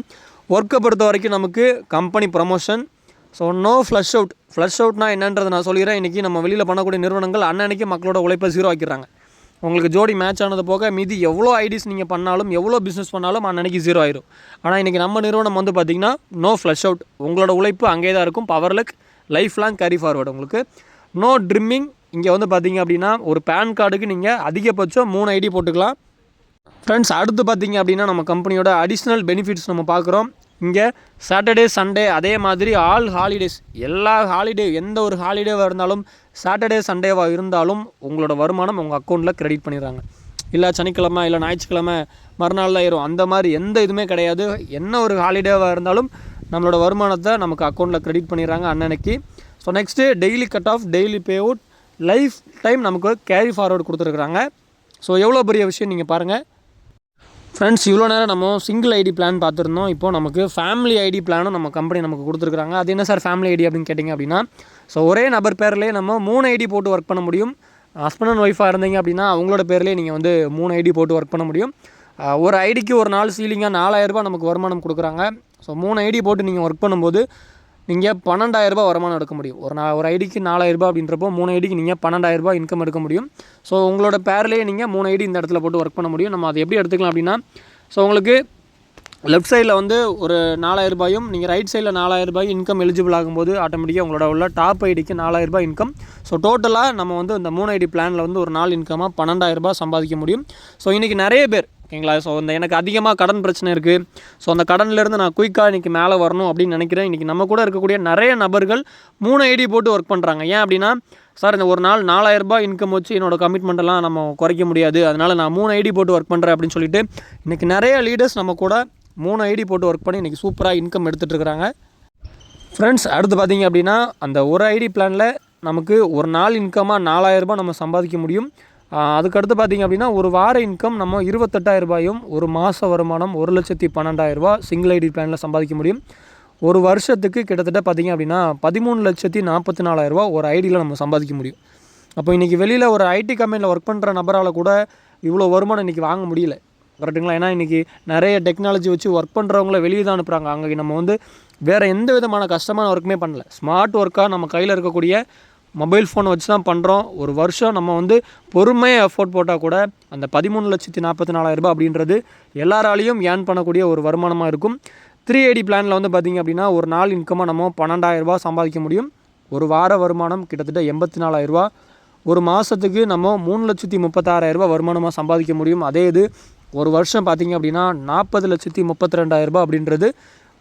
S1: ஒர்க்கை பொறுத்த வரைக்கும் நமக்கு company promotion. So no flush அவுட்னா என்னன்றதை நான் சொல்லிடுறேன். இன்றைக்கி நம்ம வெளியில் பண்ணக்கூடிய நிறுவனங்கள் அன்னன்னைக்கு மக்களோட உழைப்பை 0 ஆக்கிடுறாங்க. உங்களுக்கு ஜோடி மேட்ச் ஆனது போக மீதி எவ்வளோ ஐடிஸ் நீங்கள் பண்ணாலும் எவ்வளோ பிஸ்னஸ் பண்ணாலும் அன்னன்னைக்கு 0 ஆயிரும். ஆனால் இன்றைக்கி நம்ம நிறுவனம் வந்து பார்த்திங்கன்னா நோ ஃப்ளஷ் அவுட், உங்களோட உழைப்பு அங்கே தான் இருக்கும். பவர்லக் லைஃப் லாங் கேரி ஃபார்வர்டு. உங்களுக்கு நோ ட்ரிம்மிங். இங்கே வந்து பார்த்திங்க அப்படின்னா ஒரு பேன் கார்டுக்கு நீங்கள் அதிகபட்சம் 3 ஐடி போட்டுக்கலாம். ஃப்ரெண்ட்ஸ், அடுத்து பார்த்திங்க அப்படின்னா நம்ம கம்பெனியோட அடிஷ்னல் பெனிஃபிட்ஸ் நம்ம பார்க்குறோம். இங்கே சாட்டர்டே சண்டே அதே மாதிரி ஆல் ஹாலிடேஸ், எல்லா ஹாலிடே எந்த ஒரு ஹாலிடேவாக இருந்தாலும் சாட்டர்டே சண்டேவாக இருந்தாலும் உங்களோட வருமானம் உங்கள் அக்கௌண்ட்டில் கிரெடிட் பண்ணிடுறாங்க. இல்லை சனிக்கிழமை இல்லை ஞாயிற்றுக்கிழமை மறுநாள் தான் ஏறும், அந்த மாதிரி எந்த இதுவுமே கிடையாது. என்ன ஒரு ஹாலிடேவாக இருந்தாலும் நம்மளோட வருமானத்தை நமக்கு அக்கௌண்ட்டில் கிரெடிட் பண்ணிடுறாங்க அன்னன்னைக்கு. So next daily cut off, daily pay out, life time நமக்கு கேரி ஃபார்வர்டு கொடுத்துருக்குறாங்க. ஸோ எவ்வளோ பெரிய விஷயம் நீங்கள் பாருங்கள். ஃப்ரெண்ட்ஸ், இவ்வளோ நேரம் நம்ம சிங்கிள் ஐடி பிளான் பார்த்துருந்தோம். இப்போது நமக்கு ஃபேமிலி ஐடி பிளானும் நம்ம கம்பெனி நமக்கு கொடுத்துருக்குறாங்க. அது என்ன சார் ஃபேமிலி ஐடி அப்படின்னு கேட்டிங்க அப்படின்னா, ஸோ ஒரே நபர் பேர்லேயே நம்ம 3 ஐடி போட்டு ஒர்க் பண்ண முடியும். ஹஸ்பண்ட் அண்ட் ஒய்ஃபாக இருந்தீங்க அப்படின்னா அவங்களோட பேர்லேயே நீங்கள் வந்து 3 ஐடி போட்டு ஒர்க் பண்ண முடியும். ஒரு ஐடிக்கு ஒரு நாள் சீலிங்காக 4,000 ரூபாய் நமக்கு வருமானம் கொடுக்குறாங்க. ஸோ 3 ஐடி போட்டு நீங்கள் ஒர்க் பண்ணும்போது நீங்கள் 12,000 ரூபாய் வருமானம் எடுக்க முடியும். ஒரு ஐடிக்கு 4,000 ரூபாய் அப்படின்றப்போ 3 ஐடிக்கு நீங்கள் 12,000 ரூபாய் இன்கம் எடுக்க முடியும். ஸோ உங்களோட பேர்லேயே நீங்கள் 3 ஐடி இந்த இடத்துல போட்டு ஒர்க் பண்ண முடியும். நம்ம அதை எப்படி எடுத்துக்கலாம் அப்படின்னா, ஸோ உங்களுக்கு லெஃப்ட் சைடில் வந்து ஒரு 4000 ரூபாயும், நீங்கள் ரைட் சைடில் 4000 ரூபாய் இன்கம் எலிஜிபிள் ஆகும்போது ஆட்டோமேட்டிக்காக உங்களோட உள்ள டாப் ஐடிக்கு 4000 ரூபாய் இன்கம். ஸோ டோட்டலாக நம்ம வந்து இந்த 3 ஐடி பிளானில் வந்து ஒரு நாள் இன்கமாக 12,000 ரூபாய் சம்பாதிக்க முடியும். ஸோ இன்றைக்கி நிறைய பேர் ஓகேங்களா, ஸோ இந்த எனக்கு அதிகமாக கடன் பிரச்சனை இருக்குது, ஸோ அந்த கடன்லேருந்து நான் குயிக்காக இன்றைக்கி மேலே வரணும் அப்படின்னு நினைக்கிறேன். இன்றைக்கி நம்ம கூட இருக்கக்கூடிய நிறைய நபர்கள் 3 ஐடி போட்டு ஒர்க் பண்ணுறாங்க. ஏன் அப்படின்னா, சார் இந்த ஒரு நாள் 4000 ரூபாய் இன்கம் வச்சு என்னோடய கமிட்மெண்ட்டெல்லாம் நம்ம குறைக்க முடியாது, அதனால் நான் 3 ஐடி போட்டு ஒர்க் பண்ணுறேன் அப்படின்னு சொல்லிட்டு இன்றைக்கி நிறைய லீடர்ஸ் நம்ம கூட 3 ஐடி போட்டு ஒர்க் பண்ணி இன்றைக்கி சூப்பராக இன்கம் எடுத்துகிட்டு இருக்கிறாங்க. ஃப்ரெண்ட்ஸ், அடுத்து பார்த்திங்க அப்படின்னா அந்த ஒரு ஐடி பிளானில் நமக்கு ஒரு நாள் இன்கமாக 4000 ரூபாய் நம்ம சம்பாதிக்க முடியும். அதுக்கடுத்து பார்த்திங்க அப்படின்னா ஒரு வார இன்கம் நம்ம 28,000 ரூபாயும், ஒரு மாத வருமானம் 1,12,000 ரூபா சிங்கிள் ஐடி பிளானில் சம்பாதிக்க முடியும். ஒரு வருஷத்துக்கு கிட்டத்தட்ட பார்த்திங்க அப்படின்னா 13,44,000 ரூபா ஒரு ஐடியில் நம்ம சம்பாதிக்க முடியும். அப்போ இன்றைக்கி வெளியில் ஒரு ஐடி கம்பெனியில் ஒர்க் பண்ணுற நபரால் கூட இவ்வளோ வருமானம் இன்றைக்கி வாங்க முடியல, கரெக்டுங்களா? ஏன்னா இன்றைக்கி நிறைய டெக்னாலஜி வச்சு ஒர்க் பண்ணுறவங்கள வெளியே தான் அனுப்புகிறாங்க. அங்கே நம்ம வந்து வேறு எந்த விதமான கஷ்டமான ஒர்க்குமே பண்ணல. ஸ்மார்ட் ஒர்க்காக நம்ம கையில் இருக்கக்கூடிய மொபைல் ஃபோனை வச்சு தான் பண்ணுறோம். ஒரு வருஷம் நம்ம வந்து பொறுமையாக எஃபோர்ட் போட்டால் கூட அந்த 13,44,000 ரூபாய் அப்படின்றது எல்லாராலையும் ஏர்ன் பண்ணக்கூடிய ஒரு வருமானமாக இருக்கும். 3 ஐடி பிளானில் வந்து பார்த்திங்க அப்படின்னா ஒரு நாள் இன்கமாக நம்ம 12,000 ரூபாய் சம்பாதிக்க முடியும். ஒரு வார வருமானம் கிட்டத்தட்ட 84,000 ரூபா. ஒரு மாதத்துக்கு நம்ம 3,36,000 ரூபா வருமானமாக சம்பாதிக்க முடியும். அதே இது ஒரு வருஷம் பார்த்திங்க அப்படின்னா 40,32,000 ரூபா அப்படின்றது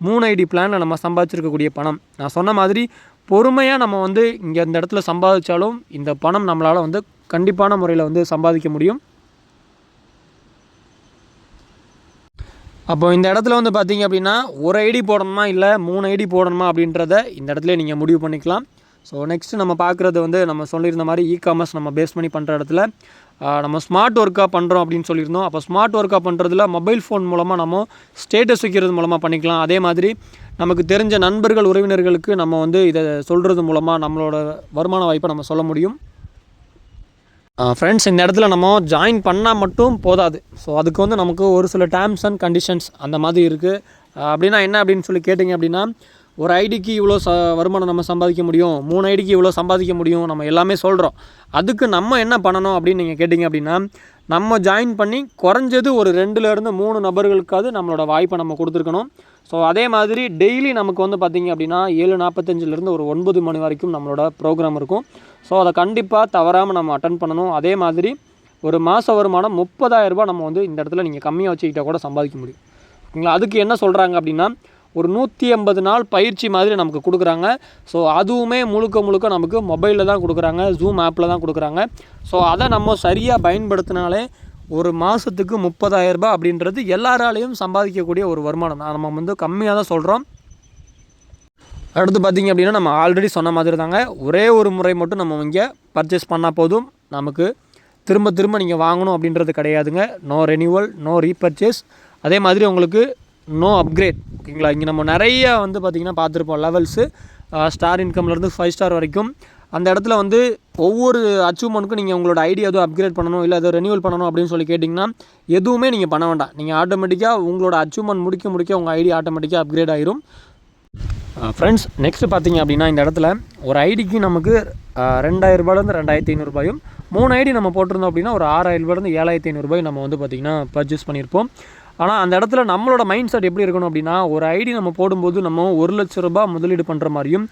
S1: 3 ஐடி பிளானில் நம்ம சம்பாதிச்சிருக்கக்கூடிய பணம். நான் சொன்ன மாதிரி பொறுமையாக நம்ம வந்து இங்கே இந்த இடத்துல சம்பாதிச்சாலும் இந்த பணம் நம்மளால் வந்து கண்டிப்பான முறையில் வந்து சம்பாதிக்க முடியும். அப்போ இந்த இடத்துல வந்து பார்த்திங்க அப்படின்னா ஒரு ஐடி போடணுமா இல்லை 3 ஐடி போடணுமா அப்படின்றத இந்த இடத்துல நீங்கள் முடிவு பண்ணிக்கலாம். ஸோ நெக்ஸ்ட்டு நம்ம பார்க்குறது வந்து நம்ம சொல்லியிருந்த மாதிரி இ-காமர்ஸ் நம்ம பேஸ் பண்ணி பண்ணுற இடத்துல நம்ம ஸ்மார்ட் ஒர்க்காக பண்ணுறோம் அப்படின்னு சொல்லியிருந்தோம். அப்போ ஸ்மார்ட் ஒர்க்காக பண்ணுறதுல மொபைல் ஃபோன் மூலமாக நம்ம ஸ்டேட்டஸ் வைக்கிறது மூலமாக பண்ணிக்கலாம். அதே மாதிரி நமக்கு தெரிஞ்ச நண்பர்கள் உறவினர்களுக்கு நம்ம வந்து இதை சொல்கிறது மூலமாக நம்மளோட வருமான வாய்ப்பை நம்ம சொல்ல முடியும். ஃப்ரெண்ட்ஸ், இந்த இடத்துல நம்ம ஜாயின் பண்ணால் மட்டும் போதாது. ஸோ அதுக்கு வந்து நமக்கு ஒரு சில டேர்ம்ஸ் அண்ட் கண்டிஷன்ஸ் அந்த மாதிரி இருக்குது. அப்படின்னா என்ன அப்படின்னு சொல்லி கேட்டிங்க அப்படின்னா, ஒரு ஐடிக்கு இவ்வளோ வருமானம் நம்ம சம்பாதிக்க முடியும், 3 ஐடிக்கு இவ்வளோ சம்பாதிக்க முடியும், நம்ம எல்லாமே சொல்கிறோம். அதுக்கு நம்ம என்ன பண்ணணும் அப்படின்னு நீங்கள் கேட்டிங்க அப்படின்னா, நம்ம ஜாயின் பண்ணி குறைஞ்சது ஒரு 2லேருந்து 3 நபர்களுக்காவது நம்மளோட வாய்ப்பை நம்ம கொடுத்துருக்கணும். ஸோ அதே மாதிரி டெய்லி நமக்கு வந்து பார்த்திங்க அப்படின்னா 7:45லேருந்து ஒரு 9 மணி வரைக்கும் நம்மளோட ப்ரோக்ராம் இருக்கும். ஸோ அதை கண்டிப்பாக தவறாமல் நம்ம அட்டன் பண்ணணும். அதே மாதிரி ஒரு மாத வருமானம் 30,000 ரூபாய் நம்ம வந்து இந்த இடத்துல நீங்கள் கம்மியாக வச்சுக்கிட்டால் கூட சம்பாதிக்க முடியும். ஓகேங்களா? அதுக்கு என்ன சொல்கிறாங்க அப்படின்னா ஒரு 180 நாள் பயிற்சி மாதிரி நமக்கு கொடுக்குறாங்க. ஸோ அதுவுமே முழுக்க நமக்கு மொபைலில் தான் கொடுக்குறாங்க, ஜூம் ஆப்பில் தான் கொடுக்குறாங்க. ஸோ அதை நம்ம சரியாக பயன்படுத்தினாலே ஒரு மாதத்துக்கு 30,000 ரூபாய் அப்படின்றது எல்லாராலையும் சம்பாதிக்கக்கூடிய ஒரு வருமானம் தான். நம்ம வந்து கம்மியாக தான் சொல்கிறோம். அடுத்து பார்த்திங்க அப்படின்னா நம்ம ஆல்ரெடி சொன்ன மாதிரி தாங்க, ஒரே ஒரு முறை மட்டும் நம்ம இங்கே பர்ச்சேஸ் பண்ணால் போதும். நமக்கு திரும்ப நீங்கள் வாங்கணும் அப்படின்றது கிடையாதுங்க. நோ ரெனியூவல், நோ ரீபர்ச்சேஸ், அதே மாதிரி உங்களுக்கு நோ அப்கிரேட். ஓகேங்களா? இங்கே நம்ம நிறைய வந்து பார்த்திங்கன்னா பார்த்துருப்போம் லெவல்ஸு, ஸ்டார் இன்கம்லேருந்து 5 ஸ்டார் வரைக்கும். அந்த இடத்துல வந்து ஒவ்வொரு அச்சீவ்மெண்ட்டுக்கும் நீங்கள் உங்களோட ஐடி எதுவும் அப்கிரேட் பண்ணணும் இல்லை அதை ரெனியூவல் பண்ணணும் அப்படின்னு சொல்லி கேட்டிங்கன்னா எதுவுமே நீங்கள் பண்ண வேண்டாம். நீங்கள் ஆட்டோமேட்டிக்காக உங்களோட அச்சீவ்மெண்ட் முடிக்க உங்கள் ஐடி ஆட்டோமேட்டிக்காக அப்கிரேட் ஆகிரும். ஃப்ரெண்ட்ஸ், நெக்ஸ்ட்டு பார்த்திங்க அப்படின்னா இந்த இடத்துல ஒரு ஐடிக்கு நமக்கு 2,000 ரூபாயிலேருந்து 2,500 ரூபாயும், 3 ஐடி நம்ம போட்டிருந்தோம் அப்படின்னா ஒரு 6,000 ரூபாயிலேருந்து 7,500 ரூபாய் நம்ம வந்து பார்த்திங்கன்னா பர்ச்சேஸ் பண்ணியிருப்போம். ஆனால் அந்த இடத்துல நம்மளோட மைண்ட் செட் எப்படி இருக்கணும் அப்படின்னா, ஒரு ஐடி நம்ம போடும்போது நம்ம 1,00,000 ரூபாய் முதலீடு பண்ணுற மாதிரியும்,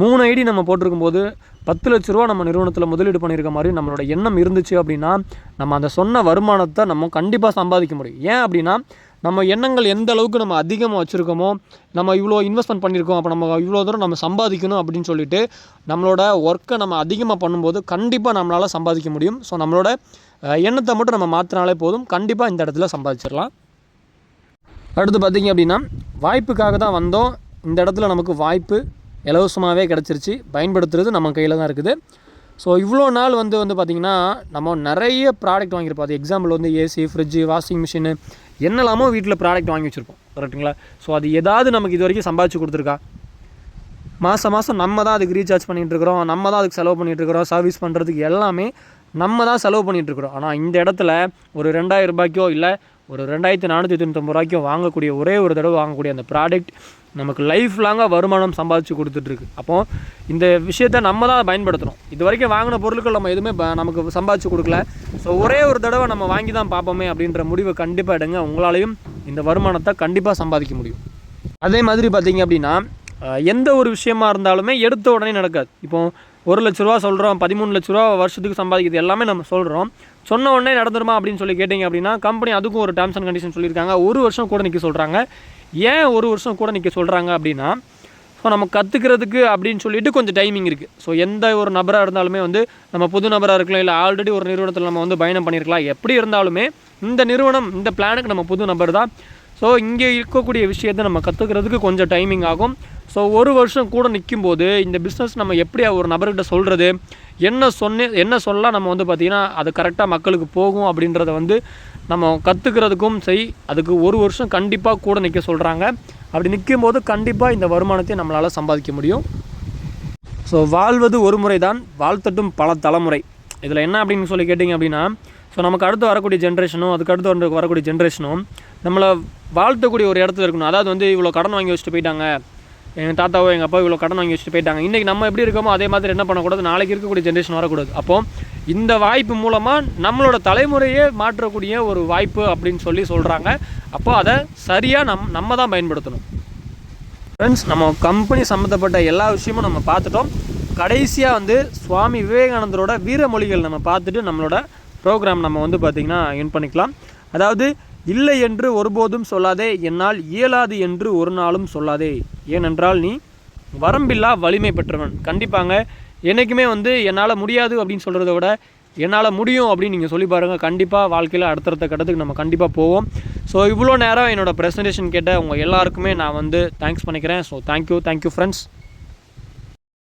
S1: 3 ஐடி நம்ம போட்டிருக்கும்போது 10,00,000 ரூபா நம்ம நிறுவனத்தில் முதலீடு பண்ணியிருக்க மாதிரியும் நம்மளோட எண்ணம் இருந்துச்சு அப்படின்னா நம்ம அந்த சொன்ன வருமானத்தை நம்ம கண்டிப்பாக சம்பாதிக்க முடியும். ஏன் அப்படின்னா நம்ம எண்ணங்கள் எந்த அளவுக்கு நம்ம அதிகமாக வச்சுருக்கோமோ, நம்ம இவ்வளோ இன்வெஸ்ட்மெண்ட் பண்ணியிருக்கோம், அப்போ நம்ம இவ்வளோ தூரம் நம்ம சம்பாதிக்கணும் அப்படின்னு சொல்லிட்டு நம்மளோட ஒர்க்கை நம்ம அதிகமாக பண்ணும்போது கண்டிப்பாக நம்மளால் சம்பாதிக்க முடியும். ஸோ நம்மளோட எண்ணத்தை மட்டும் நம்ம மாற்றினாலே போதும், கண்டிப்பாக இந்த இடத்துல சம்பாதிச்சிடலாம். அடுத்து பார்த்திங்க அப்படின்னா வாய்ப்புக்காக தான் வந்தோம். இந்த இடத்துல நமக்கு வாய்ப்பு இலவசமாகவே கிடச்சிருச்சு, பயன்படுத்துறது நம்ம கையில் தான் இருக்குது. ஸோ இவ்வளோ நாள் வந்து பார்த்திங்கன்னா நம்ம நிறைய ப்ராடக்ட் வாங்கியிருப்போம். அது எக்ஸாம்பிள் வந்து ஏசி, ஃப்ரிட்ஜு, வாஷிங் மிஷினு என்னெல்லாமோ வீட்டில் ப்ராடக்ட் வாங்கி வச்சுருப்போம், கரெக்டுங்களா? ஸோ அது ஏதாவது நமக்கு இது வரைக்கும் சம்பாதிச்சு கொடுத்துருக்கா? மாதம் நம்ம தான் அதுக்கு ரீசார்ஜ் பண்ணிகிட்ருக்குறோம், நம்ம தான் அதுக்கு செலவு பண்ணிகிட்ருக்குறோம், சர்வீஸ் பண்ணுறதுக்கு எல்லாமே நம்ம தான் செலவு பண்ணிகிட்ருக்குறோம். ஆனால் இந்த இடத்துல ஒரு 2,000 ரூபாய்க்கோ இல்லை ஒரு 2,499 ரூபாய்க்கோ வாங்கக்கூடிய ஒரே ஒரு தடவை வாங்கக்கூடிய அந்த ப்ராடக்ட் நமக்கு லைஃப் லாங்காக வருமானம் சம்பாதிச்சு கொடுத்துட்ருக்கு. அப்போது இந்த விஷயத்தை நம்ம தான் பயன்படுத்துகிறோம். இது வரைக்கும் வாங்கின பொருட்கள் நம்ம எதுவுமே நமக்கு சம்பாதிச்சு கொடுக்கல. ஸோ ஒரே ஒரு தடவை நம்ம வாங்கி தான் பார்ப்போமே அப்படின்ற முடிவை கண்டிப்பாக எடுங்க. உங்களாலையும் இந்த வருமானத்தை கண்டிப்பாக சம்பாதிக்க முடியும். அதே மாதிரி பார்த்திங்க அப்படின்னா எந்த ஒரு விஷயமா இருந்தாலுமே எடுத்த உடனே நடக்காது. இப்போது 1 லட்ச ரூபா சொல்கிறோம், 13 லட்ச ரூபா வருஷத்துக்கு சம்பாதிக்கிறது எல்லாமே நம்ம சொல்கிறோம். சொன்ன உடனே நடந்துருமா அப்படின்னு சொல்லி கேட்டிங்க அப்படின்னா கம்பெனி அதுக்கும் ஒரு டேர்ம்ஸ் அண்ட் கண்டிஷன் சொல்லியிருக்காங்க. 1 வருஷம் கூட நிற்க சொல்கிறாங்க. ஏன் 1 வருஷம் கூட நிற்க சொல்கிறாங்க அப்படின்னா, ஸோ நம்ம கற்றுக்கிறதுக்கு அப்படின்னு சொல்லிட்டு கொஞ்சம் டைமிங் இருக்குது. ஸோ எந்த ஒரு நபராக இருந்தாலுமே வந்து நம்ம புது நபராக இருக்கலாம், இல்லை ஆல்ரெடி ஒரு நிறுவனத்தில் நம்ம வந்து பயணம் பண்ணியிருக்கலாம். எப்படி இருந்தாலுமே இந்த நிறுவனம் இந்த பிளானுக்கு நம்ம புது நபர் தான். ஸோ இங்கே இருக்கக்கூடிய விஷயத்தை நம்ம கற்றுக்கிறதுக்கு கொஞ்சம் டைமிங் ஆகும். ஸோ 1 வருஷம் கூட நிற்கும்போது இந்த பிஸ்னஸ் நம்ம எப்படி ஒரு நபர்கிட்ட சொல்கிறது, என்ன சொல்லலாம் நம்ம வந்து பார்த்திங்கன்னா அது கரெக்டாக மக்களுக்கு போகும் அப்படின்றத வந்து நம்ம கற்றுக்கிறதுக்கும் சரி, அதுக்கு 1 வருஷம் கண்டிப்பாக கூட நிற்க சொல்கிறாங்க. அப்படி நிற்கும்போது கண்டிப்பாக இந்த வருமானத்தை நம்மளால் சம்பாதிக்க முடியும். ஸோ வாழ்வது ஒரு முறை தான், வாழ்த்தட்டும் பல தலைமுறை. இதில் என்ன அப்படின்னு சொல்லி கேட்டிங்க அப்படின்னா, ஸோ நமக்கு அடுத்து வரக்கூடிய ஜென்ரேஷனும் அதுக்கு அடுத்து வரக்கூடிய ஜென்ரேஷனும் நம்மளை வாழ்த்தக்கூடிய ஒரு இடத்துல இருக்கணும். அதாவது வந்து இவ்வளோ கடன் வாங்கி வச்சுட்டு போயிட்டாங்க, எங்கள் தாத்தாவோ எங்கள் அப்பா இவ்வளோ கடன் வாங்கி வச்சுட்டு போயிட்டாங்க, இன்றைக்கி நம்ம எப்படி இருக்கோமோ அதே மாதிரி என்ன பண்ணக்கூடாது, நாளைக்கு இருக்கக்கூடிய ஜென்ரேஷன் வரக்கூடாது. அப்போது இந்த வாய்ப்பு மூலமாக நம்மளோட தலைமுறையே மாற்றக்கூடிய ஒரு வாய்ப்பு அப்படின்னு சொல்கிறாங்க. அப்போ அதை சரியாக நம்ம தான் பயன்படுத்தணும். ஃப்ரெண்ட்ஸ், நம்ம கம்பெனி சம்மந்தப்பட்ட எல்லா விஷயமும் நம்ம பார்த்துட்டோம். கடைசியாக வந்து சுவாமி விவேகானந்தரோட வீரமொழிகள் நம்ம பார்த்துட்டு நம்மளோட ப்ரோக்ராம் நம்ம வந்து பார்த்திங்கன்னா என் பண்ணிக்கலாம். அதாவது, இல்லை என்று ஒருபோதும் சொல்லாதே, என்னால் இயலாது என்று ஒரு நாளும் சொல்லாதே, ஏனென்றால் நீ வரம்பில்லா வலிமை பெற்றவன். கண்டிப்பாங்க, என்றைக்குமே வந்து என்னால் முடியாது அப்படின்னு சொல்கிறத விட என்னால் முடியும் அப்படின்னு நீங்கள் சொல்லி பாருங்கள். கண்டிப்பாக வாழ்க்கையில் அடுத்தடுத்த கட்டத்துக்கு நம்ம கண்டிப்பாக போவோம். ஸோ இவ்வளோ நேரம் என்னோடய ப்ரெசன்டேஷன் கேட்ட உங்கள் எல்லாருக்குமே நான் வந்து தேங்க்ஸ் பண்ணிக்கிறேன். So thank you friends.